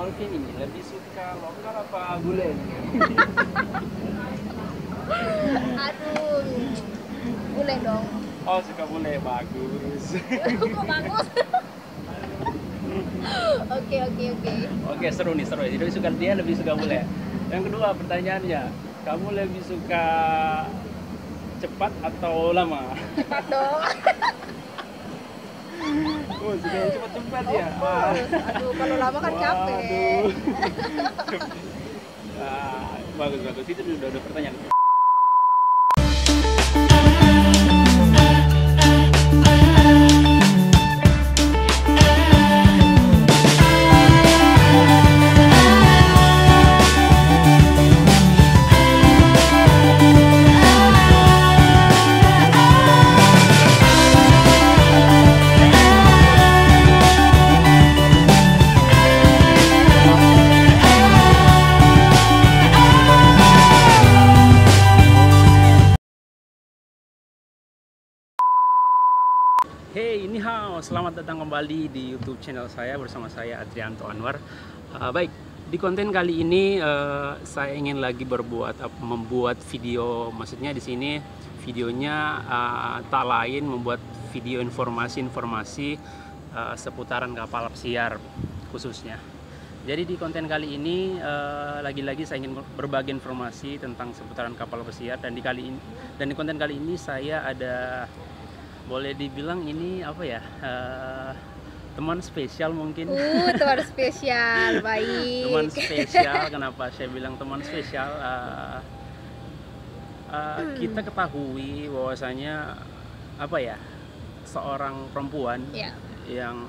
Alvin ini lebih suka lokal apa bule? Aduh, bule dong. Oh, suka bule, bagus. Kok bagus? Oke. Oke, seru nih, seru. Jadi dia lebih suka bule. Yang kedua pertanyaannya, kamu lebih suka cepat atau lama? Cepat dong. Oh, suka yang cepat-cepat ya. Aduh, kalau lama kan capek. Waduh. Bagus. Itu udah pertanyaan. Hey, ini selamat datang kembali di YouTube channel saya bersama saya Adrianto Anwar. Baik, di konten kali ini saya ingin lagi membuat video. Maksudnya di sini videonya tak lain membuat video informasi seputaran kapal pesiar khususnya. Jadi di konten kali ini lagi-lagi saya ingin berbagi informasi tentang seputaran kapal pesiar dan di konten kali ini saya ada, boleh dibilang ini apa ya, teman spesial mungkin. Teman spesial, baik. Teman spesial, kenapa saya bilang teman spesial? Kita ketahui bahwasanya apa ya, seorang perempuan yang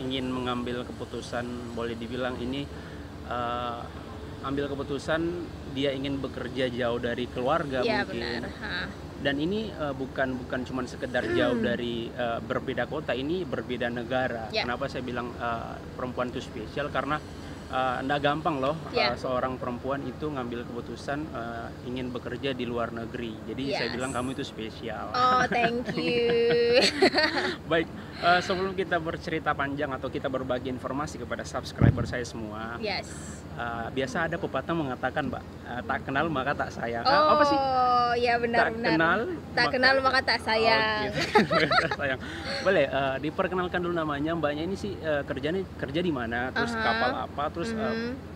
ingin mengambil keputusan, boleh dibilang ini ambil keputusan dia ingin bekerja jauh dari keluarga mungkin. Benar. Dan ini bukan cuma sekedar jauh dari berbeda kota, ini berbeda negara. Kenapa saya bilang perempuan itu spesial? Karena nggak gampang loh seorang perempuan itu ngambil keputusan ingin bekerja di luar negeri. Jadi saya bilang kamu itu spesial. Oh, thank you. Baik, sebelum kita bercerita panjang atau kita berbagi informasi kepada subscriber saya semua, biasa ada pepatah mengatakan, Mbak, tak kenal maka tak sayang. Apa sih? Oh, ya benar. Tak kenal maka tak sayang. Sayang. Boleh diperkenalkan dulu namanya, Mbaknya ini sih kerja di mana, terus kapal apa, terus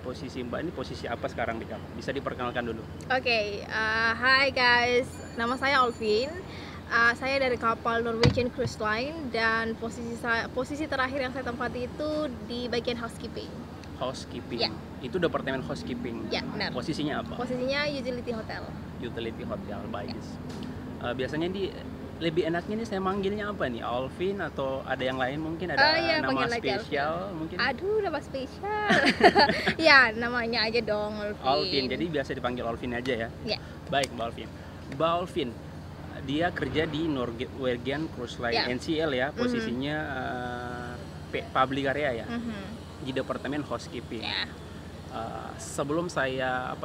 posisi Mbak ini posisi apa sekarang di kapal? Bisa diperkenalkan dulu. Oke, hai guys, nama saya Alvin. Saya dari kapal Norwegian Cruise Line dan posisi terakhir yang saya tempati itu di bagian housekeeping. Housekeeping. Itu departemen housekeeping. Ya, benar. Posisinya apa? Posisinya utility hotel. Utility hotel, baik. Biasanya lebih enaknya nih saya manggilnya apa nih? Alvin atau ada yang lain mungkin, ada nama spesial mungkin? Aduh, nama spesial. Ya, namanya aja dong, Alvin. Alvin, jadi biasa dipanggil Alvin aja ya? Ya. Baik, Mbak Alvin. Mbak Alvin, dia kerja di Norwegian Cruise Line, NCL ya, posisinya public area ya, di departemen housekeeping. Sebelum saya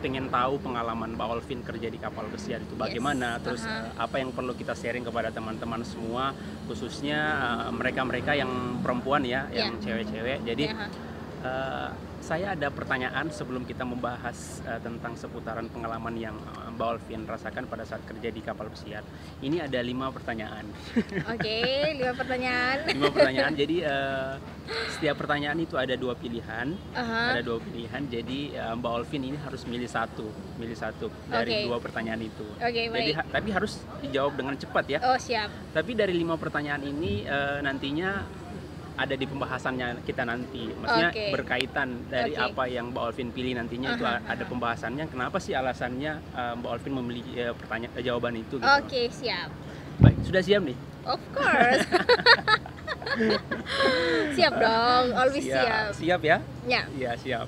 pengen tahu pengalaman Mbak Alvin kerja di kapal pesiar itu bagaimana, terus apa yang perlu kita sharing kepada teman-teman semua, khususnya mereka-mereka yang perempuan ya, yang cewek-cewek. Jadi saya ada pertanyaan sebelum kita membahas tentang seputaran pengalaman yang Mbak Alvin rasakan pada saat kerja di kapal pesiar. Ini ada 5 pertanyaan. Oke, 5 pertanyaan. 5 pertanyaan. Jadi setiap pertanyaan itu ada 2 pilihan. Ada 2 pilihan. Jadi Mbak Alvin ini harus milih satu dari 2 pertanyaan itu. Oke, baik. Jadi tapi harus dijawab dengan cepat ya. Oh, siap. Tapi dari 5 pertanyaan ini nantinya ada di pembahasannya kita nanti, maksudnya berkaitan dari apa yang Mbak Alvin pilih nantinya itu ada pembahasannya. Kenapa sih alasannya Mbak Alvin memilih jawaban itu? Gitu. Oke, siap. Baik, sudah siap nih? Of course. Siap dong, always siap. Siap ya? Ya. Iya, siap.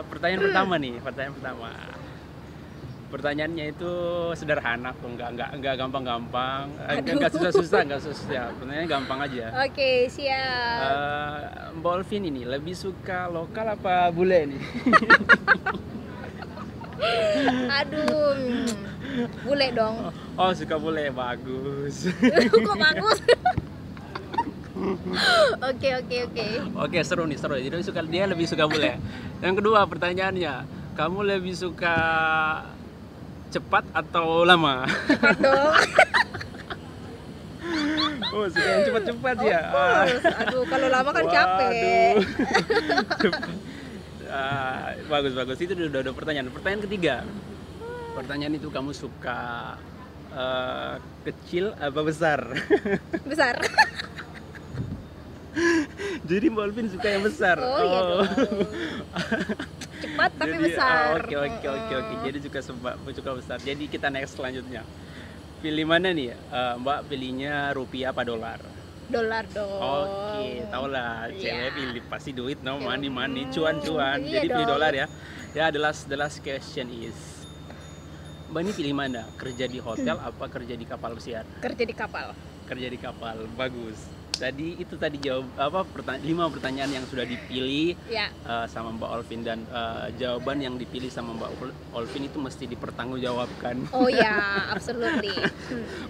Pertanyaan pertama nih, Pertanyaannya itu sederhana, nggak gampang-gampang, nggak susah-susah, pertanyaannya gampang aja. Oke, siap. Mbak Alvin ini lebih suka lokal apa bule nih? Aduh, bule dong. Oh, suka bule, bagus. Kok bagus? Oke. Oke, seru nih, seru. Jadi dia lebih suka bule. Yang kedua pertanyaannya, kamu lebih suka cepat atau lama? Cepat dong. Oh, suka yang cepat-cepat ya. Aduh, kalau lama kan capek. Bagus. Itu udah pertanyaan. Pertanyaan ketiga. Pertanyaan itu, kamu suka kecil apa besar? Besar. Jadi Mbak Alvin suka yang besar. Iya dong. Cepat tapi besar. Oke. Jadi suka besar. Jadi kita next selanjutnya. Pilih mana nih? Mbak pilihnya rupiah apa dolar? Dolar dong. Oke, tau lah. Cewek pilih pasti duit, no money, cuan. Iya Jadi pilih dong. dolar ya. Ya, the last question is, Mbak ini pilih mana? Kerja di hotel apa kerja di kapal pesiar? Kerja di kapal. Kerja di kapal, bagus. Tadi 5 pertanyaan yang sudah dipilih Ya. sama Mbak Olvin, dan jawaban yang dipilih sama Mbak Olvin itu mesti dipertanggungjawabkan. Oh ya, absolutely.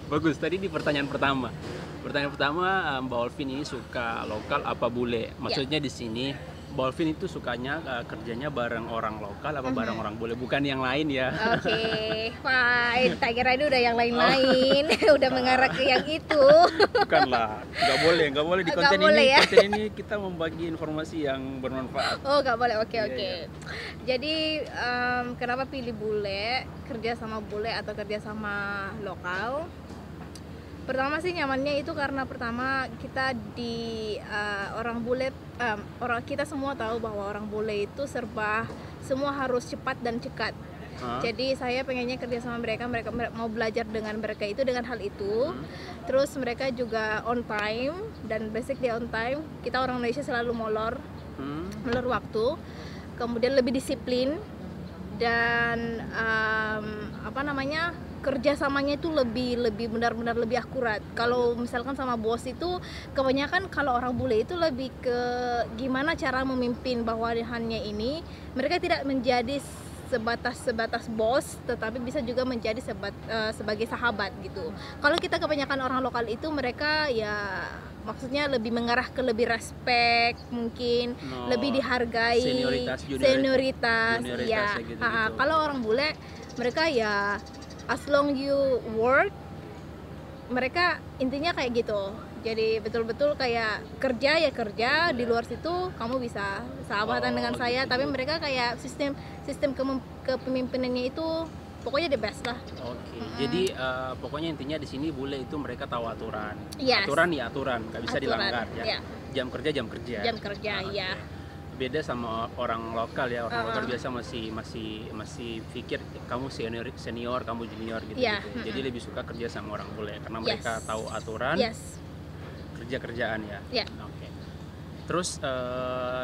Bagus. Tadi di pertanyaan pertama, Mbak Olvin ini suka lokal apa bule? Maksudnya di sini Mbak Olvin itu sukanya kerjanya bareng orang lokal apa bareng orang bule, bukan yang lain ya. Oke, fine. Tak kira ini udah yang lain-lain, udah mengarah ke yang itu. Bukanlah, nggak boleh di Nggak konten boleh ini. ya? Konten ini kita membagi informasi yang bermanfaat. Oh, nggak boleh. Oke. Iya. Jadi kenapa pilih bule, kerja sama bule atau kerja sama lokal? Pertama sih nyamannya itu karena pertama kita di orang bule, kita semua tahu bahwa orang bule itu semua harus cepat dan cekat. Jadi saya pengennya kerja sama mereka mau belajar dengan mereka itu dengan hal itu. Terus mereka juga on time, dan basic dia on time. Kita orang Indonesia selalu molor waktu. Kemudian lebih disiplin, dan kerjasamanya itu lebih benar-benar lebih akurat. Kalau misalkan sama bos itu kebanyakan, kalau orang bule itu lebih ke gimana cara memimpin bawahannya ini. Mereka tidak menjadi sebatas bos, tetapi bisa juga menjadi sebagai sahabat gitu. Kalau kita kebanyakan orang lokal itu mereka ya maksudnya lebih mengarah ke lebih respect, mungkin lebih dihargai, senioritas ya. Gitu. Kalau orang bule mereka ya as long you work, mereka intinya kayak gitu. Jadi betul-betul kayak kerja, di luar situ kamu bisa sahabatan dengan saya, tapi mereka kayak sistem kepemimpinannya itu pokoknya the best lah. Oke. Jadi pokoknya intinya di sini bule itu mereka tahu aturan. Yes. Aturan, nggak bisa dilanggar ya. Jam kerja. Ya. Beda sama orang lokal ya. Orang lokal biasa masih pikir kamu senior, kamu junior gitu. Jadi lebih suka kerja sama orang bule karena mereka tahu aturan. Kerja-kerjaan ya. Oke. Terus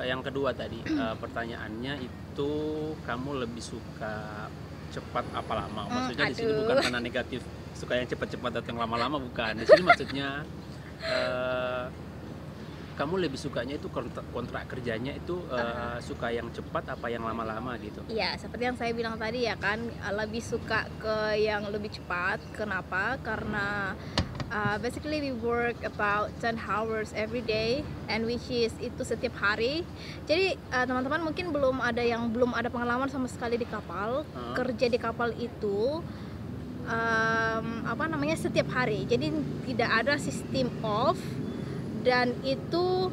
yang kedua tadi pertanyaannya itu, kamu lebih suka cepat apa lama? Maksudnya di sini bukan karena negatif suka yang cepat-cepat atau yang lama-lama, bukan. Di sini maksudnya kamu lebih sukanya itu kontrak kerjanya itu suka yang cepat apa yang lama-lama gitu? Iya, seperti yang saya bilang tadi ya kan, lebih suka ke yang lebih cepat. Kenapa? Karena basically we work about 10 hours every day, and which is itu setiap hari. Jadi teman-teman mungkin belum ada pengalaman sama sekali di kapal. Kerja di kapal itu setiap hari. Jadi tidak ada sistem off, dan itu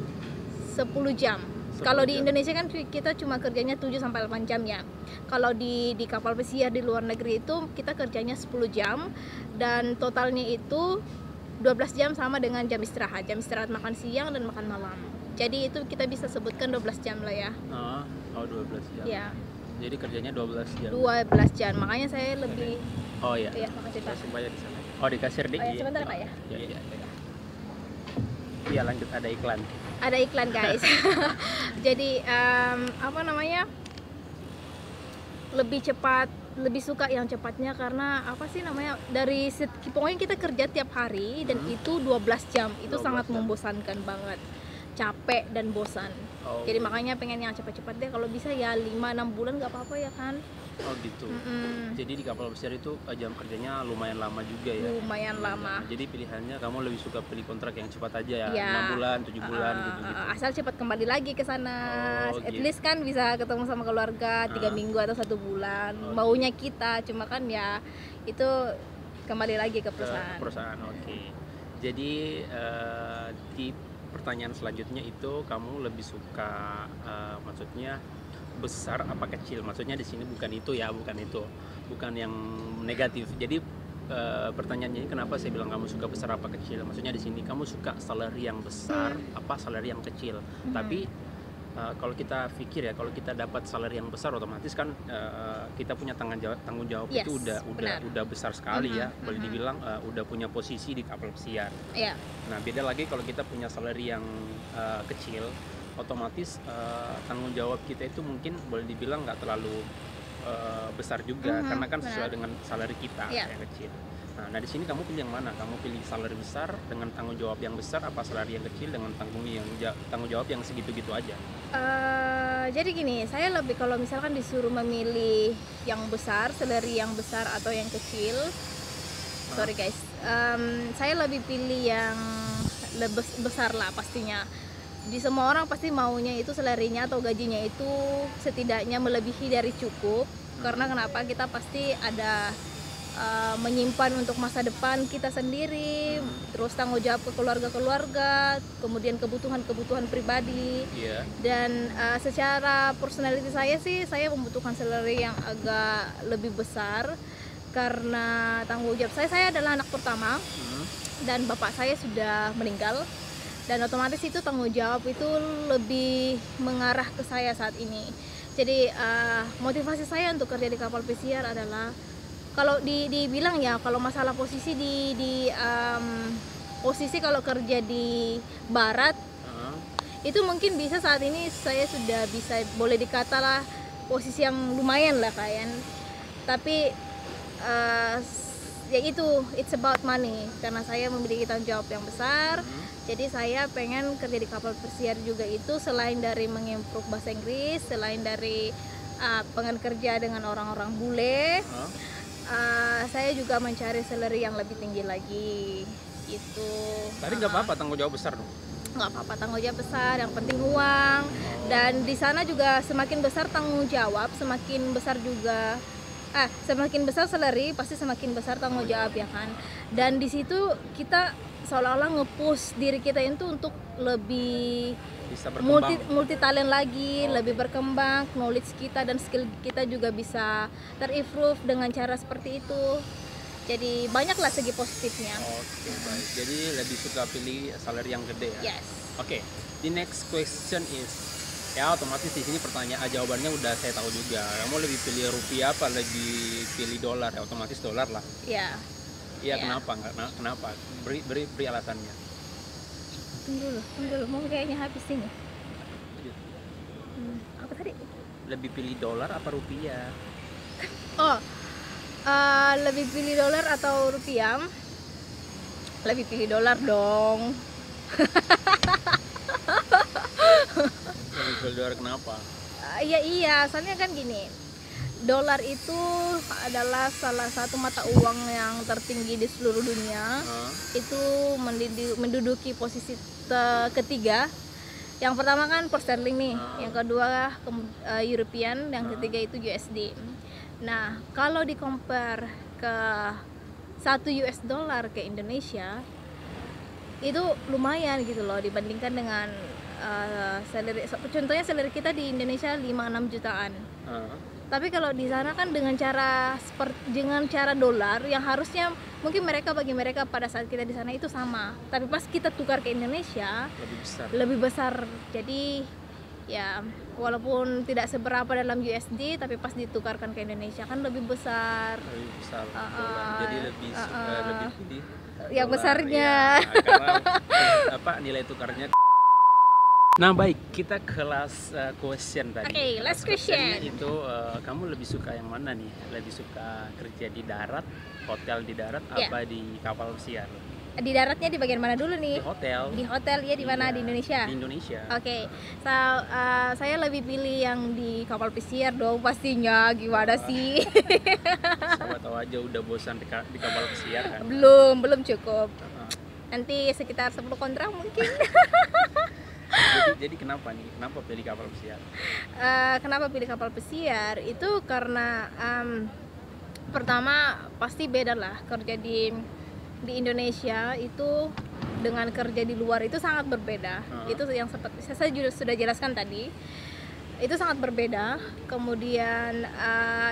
10 jam. Kalau di Indonesia kan kita cuma kerjanya 7 sampai 8 jam ya. Kalau di kapal pesiar di luar negeri itu kita kerjanya 10 jam, dan totalnya itu 12 jam sama dengan jam istirahat makan siang dan makan malam. Jadi itu kita bisa sebutkan 12 jam lah ya. 12 jam. Ya. Jadi kerjanya 12 jam. 12 jam. Makanya saya lebih. Oh iya. Iya, makasih Pak. Bayar di sana. Oh, di kasir deh. Sebentar Pak ya. Iya, lanjut, ada iklan. Ada iklan guys. Jadi lebih cepat, lebih suka yang cepatnya karena pokoknya kita kerja tiap hari, dan itu 12 jam. Itu sangat membosankan banget. Capek dan bosan. Jadi makanya pengen yang cepat-cepat deh, kalau bisa ya 5-6 bulan nggak apa-apa ya kan. Oh gitu. Jadi di kapal pesiar itu jam kerjanya lumayan lama juga ya. Lumayan lama. Jadi pilihannya kamu lebih suka pilih kontrak yang cepat aja ya, Ya. 6 bulan, 7 bulan gitu-gitu. Asal cepat kembali lagi ke sana. At gitu. least kan bisa ketemu sama keluarga 3 minggu atau 1 bulan. Maunya kita, cuma kan ya itu kembali lagi ke perusahaan. Oke. Jadi di pertanyaan selanjutnya itu kamu lebih suka maksudnya besar apa kecil? Maksudnya di sini bukan itu ya, bukan yang negatif. Jadi pertanyaannya ini kenapa saya bilang kamu suka besar apa kecil? Maksudnya di sini kamu suka salary yang besar apa salary yang kecil? Tapi kalau kita pikir ya, kalau kita dapat salary yang besar otomatis kan kita punya tanggung jawab Yes, itu udah besar sekali ya, boleh dibilang udah punya posisi di kapal pesiar. Nah beda lagi kalau kita punya salary yang kecil, otomatis tanggung jawab kita itu mungkin boleh dibilang nggak terlalu besar juga, karena kan sesuai dengan salary kita yang kecil. Nah di sini kamu pilih yang mana? Kamu pilih salary besar dengan tanggung jawab yang besar, apa salary yang kecil dengan tanggung jawab yang segitu-gitu aja? Jadi gini, saya lebih kalau misalkan disuruh memilih yang besar, salary yang besar atau yang kecil, sorry guys, saya lebih pilih yang lebih besar lah pastinya. Di semua orang pasti maunya itu salary-nya atau gajinya itu setidaknya melebihi dari cukup. Karena kenapa? Kita pasti ada menyimpan untuk masa depan kita sendiri, terus tanggung jawab ke keluarga, kemudian kebutuhan pribadi. Dan secara personality saya sih, saya membutuhkan salary yang agak lebih besar karena tanggung jawab saya adalah anak pertama dan bapak saya sudah meninggal, dan otomatis itu tanggung jawab itu lebih mengarah ke saya saat ini. Jadi motivasi saya untuk kerja di kapal pesiar adalah, kalau dibilang ya, kalau masalah posisi posisi kalau kerja di barat itu mungkin bisa saat ini saya sudah bisa, boleh dikata lah posisi yang lumayan lah kan. Tapi ya itu, it's about money, karena saya memiliki tanggung jawab yang besar. Jadi saya pengen kerja di kapal pesiar juga itu selain dari mengimprove bahasa Inggris, selain dari pengen kerja dengan orang-orang bule, saya juga mencari salary yang lebih tinggi lagi gitu. Tadi nggak apa-apa tanggung jawab besar dong? Nggak apa-apa tanggung jawab besar, yang penting uang. Dan di sana juga semakin besar tanggung jawab, semakin besar juga semakin besar salary, pasti semakin besar tanggung jawab ya kan. Dan di situ kita seolah-olah nge-push diri kita itu untuk lebih bisa multi talent lagi, lebih berkembang, knowledge kita dan skill kita juga bisa terimprove dengan cara seperti itu. Jadi banyaklah segi positifnya. Oke, baik. Jadi lebih suka pilih salary yang gede ya? Yes. Oke, the next question is, ya otomatis di sini pertanyaan jawabannya udah saya tahu juga. Kamu lebih pilih rupiah apa lebih pilih dolar? Ya otomatis dolar lah. Iya. Iya, kenapa? Kenapa? Beri alasannya. Tunggu dulu, mau kayaknya habis ini. Apa tadi? Lebih pilih dolar apa rupiah? Lebih pilih dolar atau rupiah? Lebih pilih dolar dong. Lebih pilih dolar kenapa? Iya, soalnya kan gini, dolar itu adalah salah satu mata uang yang tertinggi di seluruh dunia. Itu menduduki posisi ketiga. Yang pertama kan pound sterling nih, yang kedua European, yang ketiga itu USD. Nah, kalau di compare ke 1 US dollar ke Indonesia, itu lumayan gitu loh dibandingkan dengan salary. Contohnya salary kita di Indonesia 5-6 jutaan. Tapi kalau di sana kan dengan cara dolar yang harusnya mungkin bagi mereka pada saat kita di sana itu sama, tapi pas kita tukar ke Indonesia lebih besar. Jadi ya walaupun tidak seberapa dalam USD, tapi pas ditukarkan ke Indonesia kan lebih besar. Jadi lebih pilih yang dolar, besarnya ya, karena nilai tukarnya. Nah baik, kita ke last question tadi. Oke, last question. Itu kamu lebih suka yang mana nih? Lebih suka kerja di darat, hotel di darat, apa di kapal pesiar? Di daratnya di bagian mana dulu nih? Di hotel ya, di mana? Di Indonesia? Di Indonesia. Oke. So, saya lebih pilih yang di kapal pesiar dong pastinya. Gimana sih? Siapa tahu aja udah bosan di kapal pesiar kan? Belum cukup. Nanti sekitar 10 kontrak mungkin. Jadi kenapa nih? Kenapa pilih kapal pesiar? Kenapa pilih kapal pesiar? Itu karena pertama pasti beda lah kerja di Indonesia itu dengan kerja di luar itu sangat berbeda. Itu yang seperti saya juga sudah jelaskan tadi. Itu sangat berbeda. Kemudian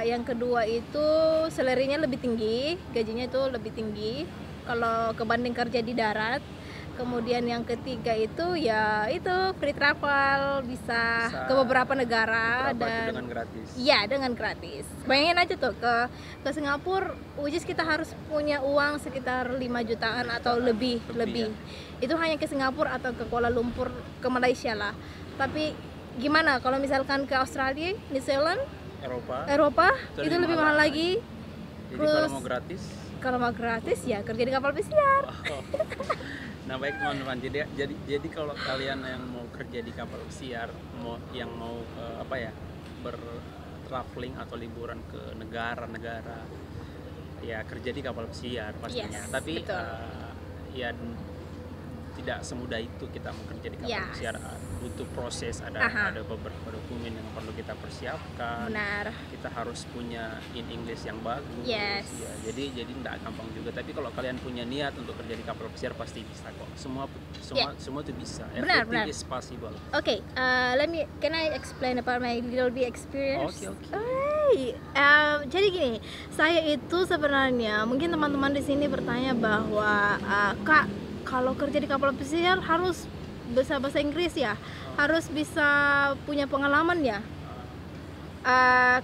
yang kedua itu salary-nya lebih tinggi, gajinya itu lebih tinggi kalau kebanding kerja di darat. Kemudian yang ketiga itu ya itu free travel, bisa ke beberapa negara dan dengan gratis. Iya, dengan gratis. Bayangin aja tuh ke Singapura, which is kita harus punya uang sekitar 5 jutaan atau lebih. Ya. Itu hanya ke Singapura atau ke Kuala Lumpur, ke Malaysia lah. Tapi gimana kalau misalkan ke Australia, New Zealand, Eropa itu lebih mahal lagi. Jadi kalau mau gratis? Kalau mau gratis ya kerja di kapal pesiar. Nah baik teman-teman, jadi kalau kalian yang mau kerja di kapal pesiar, yang mau bertraveling atau liburan ke negara-negara, ya kerja di kapal pesiar pastinya. Yes, tapi ya tidak semudah itu kita bekerja di kapal pesiar. Butuh proses, ada beberapa dokumen yang perlu kita persiapkan. Benar. Kita harus punya English yang bagus. Yes. Ya, jadi tidak gampang juga. Tapi kalau kalian punya niat untuk kerja di kapal pesiar pasti bisa kok. Semua itu bisa. Everything is possible. Okay, can I explain about my little bit experience? Okay. Jadi gini, saya itu sebenarnya mungkin teman-teman di sini bertanya bahwa Kak, kalau kerja di kapal pesiar harus bisa bahasa Inggris ya, harus bisa punya pengalaman ya.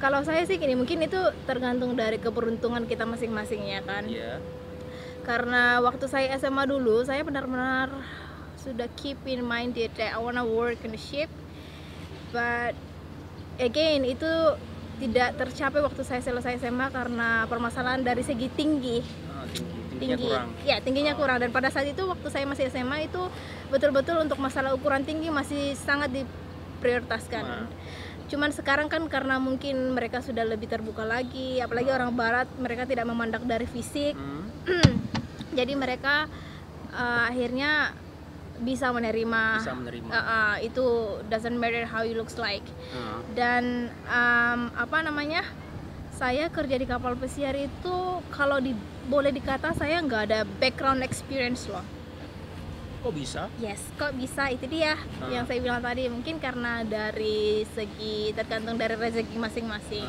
Kalau saya sih gini, mungkin itu tergantung dari keberuntungan kita masing-masing ya kan. Karena waktu saya SMA dulu, saya benar-benar sudah keep in mind that I wanna work in the ship, but again itu tidak tercapai waktu saya selesai SMA karena permasalahan dari segi tinggi. Tingginya kurang. Dan pada saat itu waktu saya masih SMA itu betul-betul untuk masalah ukuran tinggi masih sangat diprioritaskan. Cuman sekarang kan karena mungkin mereka sudah lebih terbuka lagi, apalagi orang barat, mereka tidak memandang dari fisik. Jadi mereka akhirnya bisa menerima. Itu doesn't matter how you looks like. Dan saya kerja di kapal pesiar itu kalau boleh dikata saya nggak ada background experience loh. Kok bisa? Yes, kok bisa, itu dia yang saya bilang tadi. Mungkin karena dari segi tergantung dari rezeki masing-masing.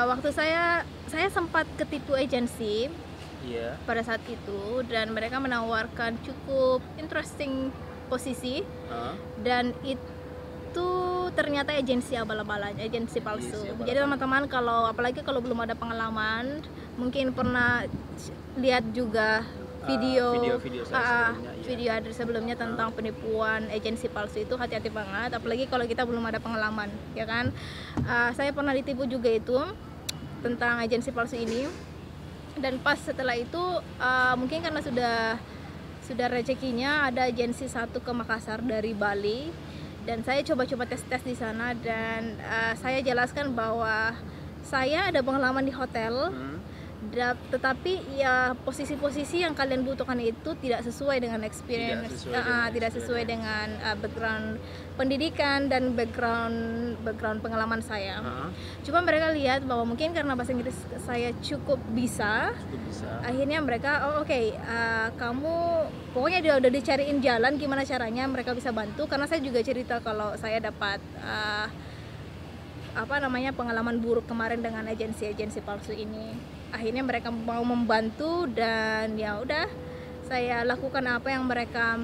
Waktu saya sempat ketipu agensi pada saat itu, dan mereka menawarkan cukup interesting posisi, dan itu ternyata agensi abal-abalan, agensi palsu. Jadi teman-teman apalagi kalau belum ada pengalaman, mungkin pernah lihat juga video sebelumnya tentang penipuan agensi palsu. Itu hati-hati banget, apalagi kalau kita belum ada pengalaman, ya kan. Saya pernah ditipu juga itu tentang agensi palsu ini, dan pas setelah itu mungkin karena sudah rezekinya ada agensi satu ke Makassar dari Bali, dan saya coba-coba tes di sana, dan saya jelaskan bahwa saya ada pengalaman di hotel. Tetapi ya posisi-posisi yang kalian butuhkan itu tidak sesuai dengan experience, tidak sesuai dengan background pendidikan dan background pengalaman saya. Cuma mereka lihat bahwa mungkin karena bahasa Inggris saya cukup bisa. Akhirnya mereka kamu pokoknya udah dicariin jalan gimana caranya mereka bisa bantu, karena saya juga cerita kalau saya dapat pengalaman buruk kemarin dengan agensi palsu ini. Akhirnya mereka mau membantu, dan ya udah saya lakukan apa yang mereka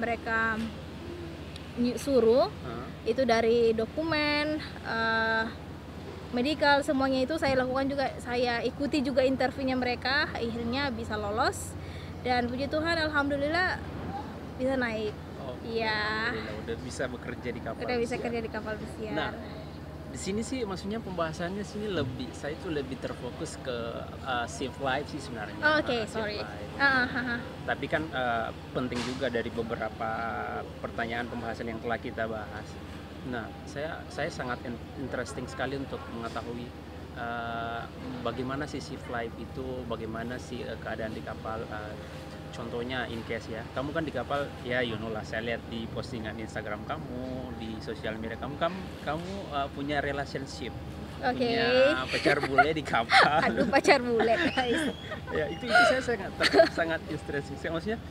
suruh. Itu dari dokumen, medical, semuanya itu saya lakukan juga. Saya ikuti juga interviewnya mereka, akhirnya bisa lolos, dan puji Tuhan alhamdulillah bisa naik. Udah bisa bekerja di kapal. Udah bisa kerja di kapal pesiar. Nah, Di sini sih maksudnya pembahasannya sini lebih, saya itu lebih terfokus ke safe life sih sebenarnya. Oke, sorry. Tapi kan penting juga dari beberapa pertanyaan pembahasan yang telah kita bahas. Nah, saya sangat interesting sekali untuk mengetahui bagaimana sih safe life itu, bagaimana sih keadaan di kapal. Contohnya in case ya, kamu kan di kapal ya, you know lah, saya lihat di postingan Instagram kamu, di sosial media kamu punya relationship, punya pacar bule di kapal. Aduh, pacar bule guys. Ya itu saya sangat interesting. Maksudnya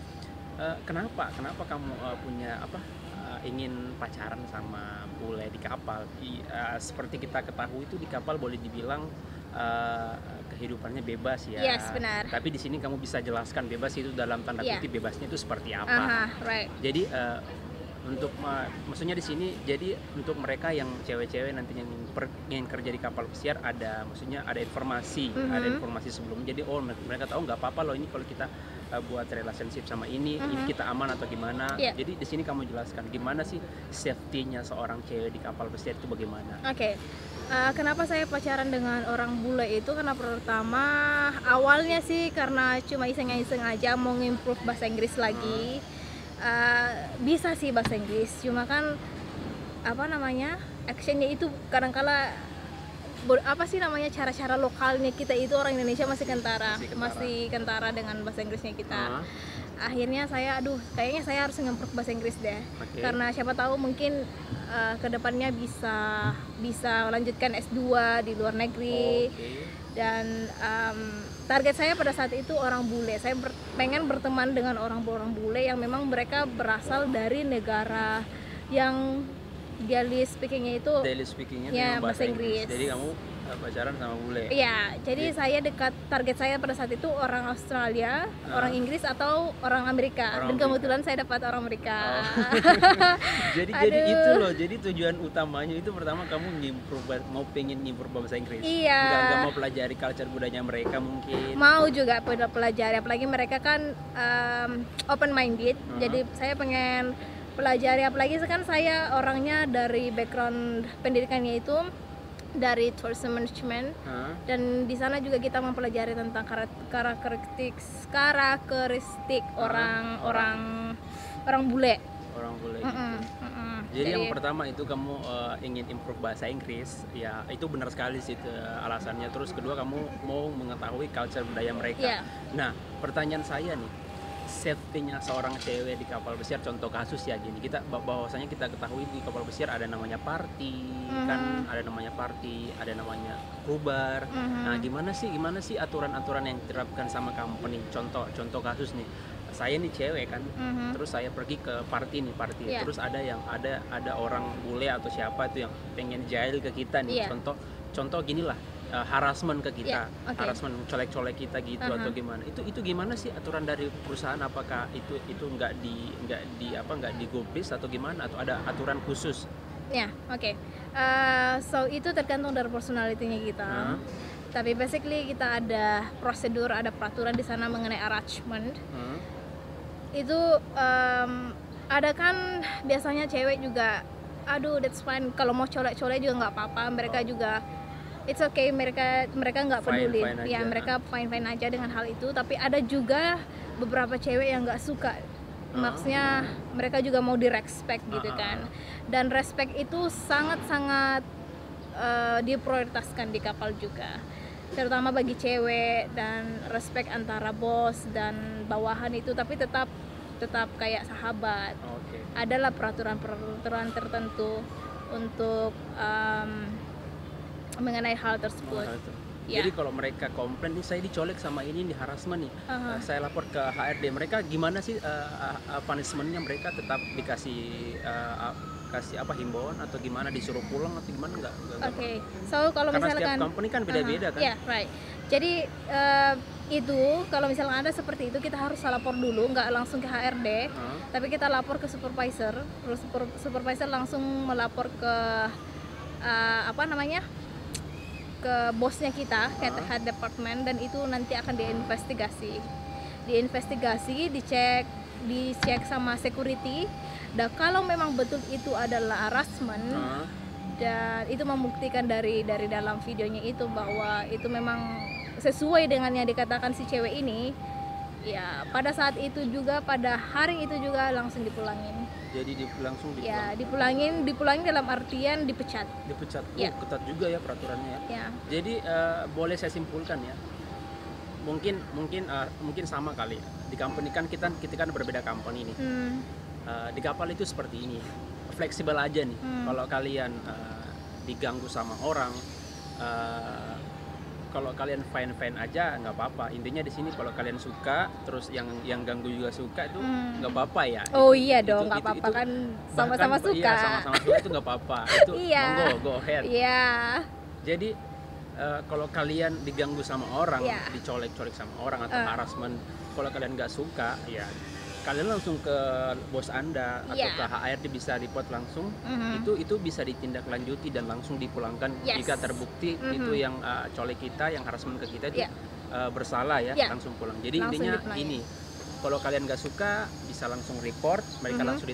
kenapa kamu punya ingin pacaran sama bule di kapal? Seperti kita ketahui itu di kapal boleh dibilang kehidupannya bebas ya. Yes, benar. Tapi di sini kamu bisa jelaskan bebas itu dalam tanda kutip bebasnya itu seperti apa. Right. Jadi untuk maksudnya di sini, jadi untuk mereka yang cewek-cewek nantinya ingin kerja di kapal pesiar, maksudnya ada informasi sebelumnya. Jadi mereka tahu nggak apa-apa loh ini kalau kita buat relationship sama ini kita aman atau gimana. Jadi di sini kamu jelaskan gimana sih safety-nya seorang cewek di kapal pesiar itu bagaimana. Kenapa saya pacaran dengan orang bule itu? Karena pertama awalnya sih karena cuma iseng-iseng aja mau improve bahasa Inggris lagi. Bisa sih bahasa Inggris, cuma kan actionnya itu kadang-kala cara-cara lokalnya kita itu orang Indonesia masih kentara dengan bahasa Inggrisnya kita. Akhirnya kayaknya saya harus nge-improve bahasa Inggris deh. Karena siapa tahu mungkin kedepannya bisa lanjutkan S2 di luar negeri. Dan target saya pada saat itu orang bule. Saya pengen berteman dengan orang-orang bule yang memang mereka berasal dari negara yang daily speakingnya ya bahasa Inggris. Jadi kamu pacaran sama bule? Iya, jadi saya target saya pada saat itu orang Australia, orang Inggris atau orang Amerika. Dan kebetulan saya dapat orang Amerika. Jadi itu loh, jadi tujuan utamanya itu pertama kamu pengen ngimprove bahasa Inggris. Iya. Nggak mau pelajari culture budaya mereka mungkin. Mau juga pelajari, apalagi mereka kan open minded. Jadi saya pengen pelajari, apalagi kan saya orangnya dari background pendidikannya itu dari tourism management, dan di sana juga kita mempelajari tentang karakteristik orang bule. Orang bule gitu. Jadi yang pertama itu kamu ingin improve bahasa Inggris, ya itu benar sekali sih alasannya. Terus kedua kamu mau mengetahui culture budaya mereka. Nah, pertanyaan saya nih, safety-nya seorang cewek di kapal pesiar, contoh kasus ya gini, bahwasanya kita ketahui di kapal pesiar ada namanya party, ada namanya rubar. Nah, gimana sih aturan-aturan yang diterapkan sama company? Contoh kasus nih, saya nih cewek kan, terus saya pergi ke party, terus ada orang bule atau siapa itu yang pengen jahil ke kita nih, contoh gini lah, harassment ke kita, harassment, colek-colek kita gitu, atau gimana? Itu gimana sih aturan dari perusahaan? Apakah itu nggak digubris atau gimana? Atau ada aturan khusus? So itu tergantung dari personality-nya kita. Tapi basically kita ada prosedur, ada peraturan di sana mengenai harassment. Itu ada kan biasanya cewek juga, that's fine, kalau mau colek-colek juga nggak apa-apa, mereka juga it's okay, mereka nggak peduli, mereka fine aja dengan hal itu. Tapi ada juga beberapa cewek yang nggak suka, maksudnya mereka juga mau direspect gitu kan. Dan respect itu sangat diprioritaskan di kapal juga, terutama bagi cewek, dan respect antara bos dan bawahan itu, tapi tetap kayak sahabat. Adalah peraturan tertentu untuk mengenai hal tersebut. Jadi kalau mereka komplain nih, saya dicolek sama ini, di harassment nih, saya lapor ke HRD, mereka gimana sih punishmentnya? Mereka tetap dikasih kasih himbauan atau gimana, disuruh pulang atau gimana? Enggak. So kalau karena misalkan setiap company kan beda-beda kan. Right. Jadi itu kalau misalnya ada seperti itu, kita harus lapor dulu, nggak langsung ke HRD, tapi kita lapor ke supervisor, terus supervisor langsung melapor ke ke bosnya kita, ke head department, dan itu nanti akan diinvestigasi, dicek sama security. Dan kalau memang betul itu adalah harassment, dan itu membuktikan dari dalam videonya itu bahwa itu memang sesuai dengan yang dikatakan si cewek ini. Ya, pada saat itu juga, pada hari itu juga langsung dipulangin. Jadi langsung dipulangin? Ya, dipulangin dalam artian dipecat. Dipecat? Ya. Ketat juga ya peraturannya ya? Ya. Jadi boleh saya simpulkan ya, mungkin sama kali. Di company kan kita kan berbeda company nih. Di kapal itu seperti ini, fleksibel aja nih. Kalau kalian diganggu sama orang, kalau kalian fine aja nggak apa-apa. Intinya di sini kalau kalian suka, terus yang ganggu juga suka, itu nggak apa-apa ya. Oh iya dong, nggak apa-apa kan, sama-sama suka. Iya, sama-sama suka itu nggak apa-apa. Itu monggo, go ahead. Iya. Jadi kalau kalian diganggu sama orang, dicolek-colek sama orang atau harassment, kalau kalian nggak suka, ya kalian langsung ke bos Anda atau ke HRD, bisa report langsung. Itu bisa ditindaklanjuti dan langsung dipulangkan jika terbukti itu yang colek kita, yang harassment ke kita itu bersalah ya, langsung pulang. Jadi langsung intinya ini, kalau kalian nggak suka bisa langsung report, mereka langsung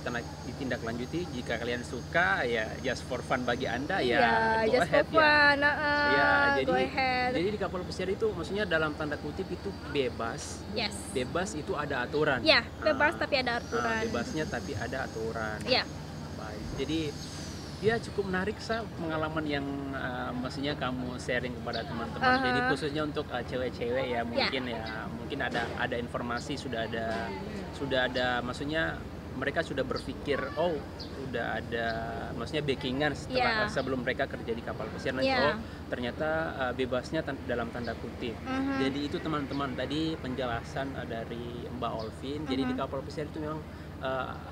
ditindaklanjuti. Jika kalian suka, ya just for fun bagi Anda, ya go ahead ya. Jadi di kapal pesiar itu maksudnya dalam tanda kutip itu bebas. Bebas itu ada aturan. Ya, bebas tapi ada aturan. Bebasnya tapi ada aturan. Ya. Baik. Jadi ya cukup menarik pengalaman yang maksudnya kamu sharing kepada teman-teman. Jadi khususnya untuk cewek-cewek ya, mungkin ada informasi, sudah ada maksudnya mereka sudah berpikir, oh udah ada maksudnya backingan sebelum mereka kerja di kapal pesiar. Ternyata bebasnya dalam tanda kutip. Jadi itu teman-teman tadi penjelasan dari Mbak Olvin. Jadi di kapal pesiar itu memang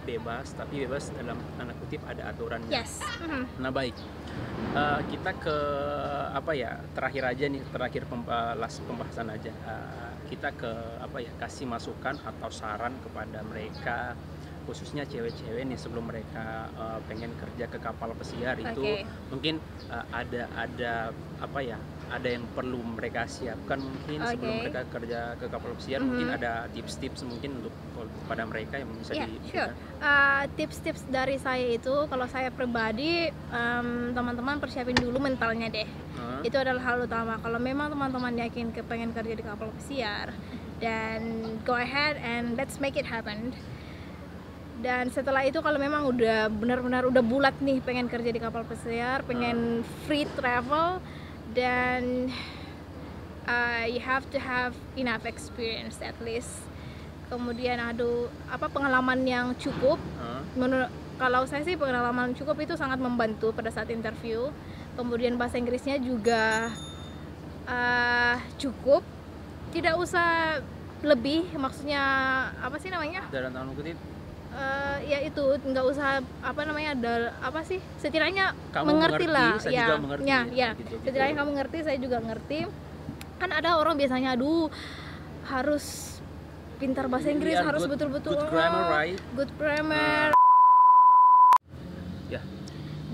bebas, tapi bebas dalam tanda kutip ada aturannya. Nah baik, kita ke terakhir pembahasan aja. Kita ke kasih masukan atau saran kepada mereka, khususnya cewek-cewek nih, sebelum mereka pengen kerja ke kapal pesiar itu mungkin ada yang perlu mereka siapkan mungkin sebelum mereka kerja ke kapal pesiar. Mungkin ada tips-tips mungkin untuk kepada mereka yang bisa sure. Tips-tips dari saya itu, kalau saya pribadi, teman-teman persiapin dulu mentalnya deh. Itu adalah hal utama. Kalau memang teman-teman yakin pengen kerja di kapal pesiar, dan go ahead and let's make it happen. Dan setelah itu kalau memang udah benar-benar udah bulat nih pengen kerja di kapal pesiar, pengen free travel, dan you have to have enough experience at least. Kemudian pengalaman yang cukup. Kalau saya sih pengalaman cukup itu sangat membantu pada saat interview. Kemudian bahasa Inggrisnya juga cukup, tidak usah lebih, maksudnya apa sih namanya? Dalam tanda kutip. Ya itu nggak usah setidaknya kamu mengerti lah saya juga mengerti, gitu. Setidaknya kamu ngerti, saya juga ngerti. Kan ada orang biasanya harus pintar bahasa Inggris, harus betul-betul good grammar, right? Good grammar.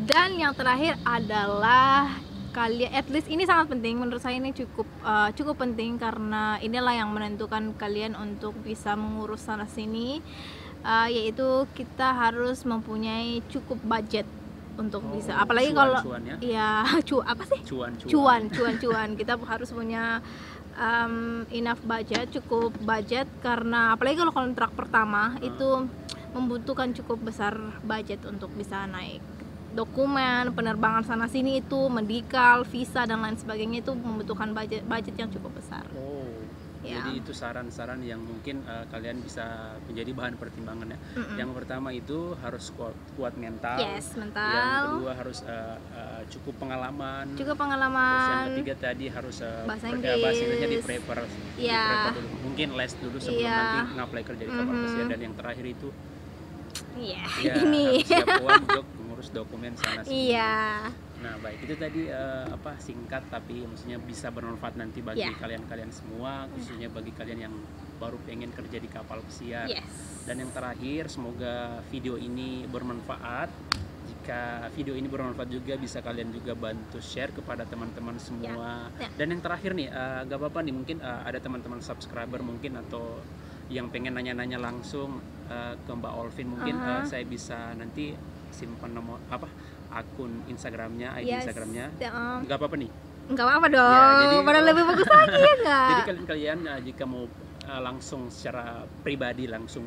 Dan yang terakhir adalah kalian, at least ini sangat penting menurut saya, ini cukup penting karena inilah yang menentukan kalian untuk bisa mengurus sana sini. Yaitu kita harus mempunyai cukup budget untuk bisa, apalagi kalau cuan kita harus punya enough budget, cukup budget, karena apalagi kalau kontrak pertama itu membutuhkan cukup besar budget untuk bisa naik dokumen, penerbangan sana sini, itu medical, visa dan lain sebagainya, itu membutuhkan budget yang cukup besar. Jadi itu saran-saran yang mungkin kalian bisa menjadi bahan pertimbangan ya. Yang pertama itu harus kuat mental. Mental. Yang kedua harus cukup pengalaman. Terus yang ketiga tadi harus bahasa Inggrisnya di-prepare dulu. Mungkin les dulu sebelum nanti ngapply kerja di kapal pesiar. Dan yang terakhir itu harus siap uang untuk mengurus dokumen sana sini. Nah baik, itu tadi singkat tapi maksudnya bisa bermanfaat nanti bagi kalian semua, khususnya bagi kalian yang baru pengen kerja di kapal pesiar. Dan yang terakhir, semoga video ini bermanfaat. Jika video ini bermanfaat juga, bisa kalian juga bantu share kepada teman-teman semua. Dan yang terakhir nih, gak apa-apa nih, mungkin ada teman-teman subscriber mungkin atau yang pengen nanya-nanya langsung ke Mbak Olvin, mungkin saya bisa nanti simpan nomor akun Instagramnya, ID Instagramnya. Nggak apa-apa nih? Nggak apa-apa dong. Jadi, padahal lebih bagus lagi ya nggak? Jadi kalian jika mau langsung secara pribadi langsung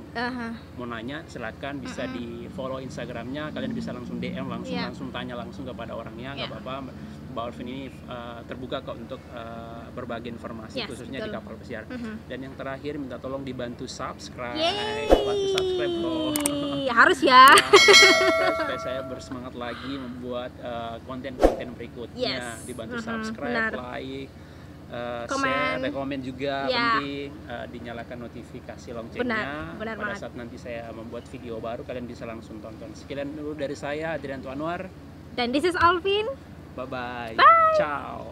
mau nanya, silakan bisa di follow Instagramnya, kalian bisa langsung DM langsung tanya langsung kepada orangnya, nggak apa-apa. Mbak Alvin ini terbuka kok untuk berbagi informasi, khususnya di kapal pesiar. Dan yang terakhir minta tolong dibantu subscribe. Bantu subscribe bro. Harus ya. Supaya saya bersemangat lagi membuat konten-konten berikutnya. Dibantu subscribe, like, share, komen juga penting, dinyalakan notifikasi loncengnya. Benar pada saat nanti saya membuat video baru kalian bisa langsung tonton. Sekian dulu dari saya, Adrianto Anwar, dan this is Alvin. Bye-bye. Bye. Ciao.